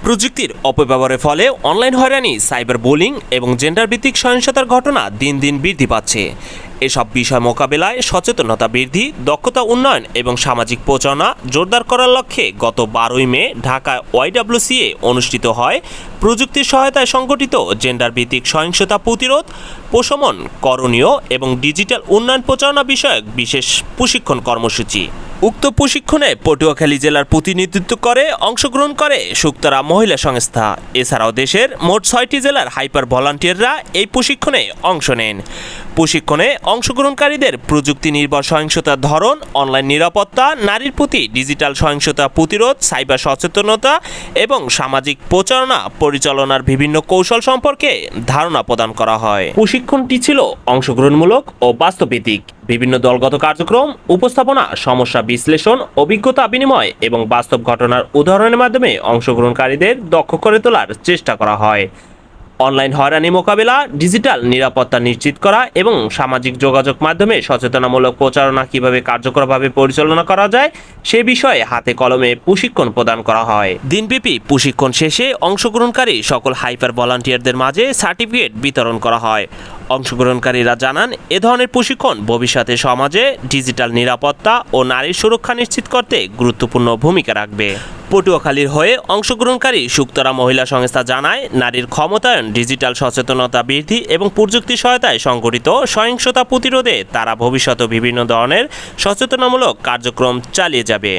প্রযুক্তির অপব্যবহারের ফলে অনলাইন হয়রানি, সাইবার বুলিং এবং জেন্ডার ভিত্তিক সহিংসতার ঘটনা দিন দিন বৃদ্ধি পাচ্ছে। এসব বিষয় মোকাবেলায় সচেতনতা বৃদ্ধি, দক্ষতা উন্নয়ন এবং সামাজিক প্রচারণা জোরদার করার লক্ষ্যে গত 12ই মে ঢাকায় ওয়াইডব্লিউসিএ অনুষ্ঠিত হয় প্রযুক্তির সহায়তায় সংগঠিত জেন্ডার ভিত্তিক সহিংসতা প্রতিরোধ, প্রশমন, করণীয় এবং ডিজিটাল উন্নয়ন প্রচারণা বিষয়ক বিশেষ প্রশিক্ষণ কর্মসূচি। উক্ত প্রশিক্ষণে পটুয়াখালী জেলার প্রতিনিধিত্ব করে অংশগ্রহণ করে শুক্তারা মহিলা সংস্থা। এছাড়াও দেশের মোট 6টি জেলার হাইপার ভলান্টিয়াররা এই প্রশিক্ষণে অংশ নেন। প্রশিক্ষণে অংশগ্রহণকারীদের প্রযুক্তি নির্ভর সহিংসতার ধরন, অনলাইন নিরাপত্তা, নারীর প্রতি ডিজিটাল সহিংসতা প্রতিরোধ, সাইবার সচেতনতা এবং সামাজিক প্রচারণা পরিচালনার বিভিন্ন কৌশল সম্পর্কে ধারণা প্রদান করা হয়। প্রশিক্ষণটি ছিল অংশগ্রহণমূলক ও বাস্তবভিত্তিক। বিভিন্ন দলগত কার্যক্রম, উপস্থাপনা, সমস্যা বিশ্লেষণ, অভিজ্ঞতা বিনিময় এবং বাস্তব ঘটনার উদাহরণের মাধ্যমে অংশগ্রহণকারীদের দক্ষ করে তোলার চেষ্টা করা হয়। অনলাইন হয়রানি মোকাবেলা, ডিজিটাল নিরাপত্তা নিশ্চিত করা এবং সামাজিক যোগাযোগ মাধ্যমে সচেতনামূলক প্রচারণা কিভাবে কার্যকরভাবে পরিচালনা করা যায় সে বিষয়ে হাতে কলমে প্রশিক্ষণ প্রদান করা হয়। দিনব্যাপী প্রশিক্ষণ শেষে অংশগ্রহণকারী সকল হাইপার ভলান্টিয়ারদের মাঝে সার্টিফিকেট বিতরণ করা হয়। অংশগ্রহণকারীরা জানান, এ ধরনের প্রশিক্ষণ ভবিষ্যতে সমাজে ডিজিটাল নিরাপত্তা ও নারীর সুরক্ষা নিশ্চিত করতে গুরুত্বপূর্ণ ভূমিকা রাখবে। পটুয়াখালীর হয়ে অংশগ্রহণকারী শুক্তারা মহিলা সংস্থা জানায়, নারীর ক্ষমতায়ন, ডিজিটাল সচেতনতা বৃদ্ধি এবং প্রযুক্তি সহায়তায় সংগঠিত সহিংসতা প্রতিরোধে তারা ভবিষ্যতে বিভিন্ন ধরনের সচেতনামূলক কার্যক্রম চালিয়ে যাবে।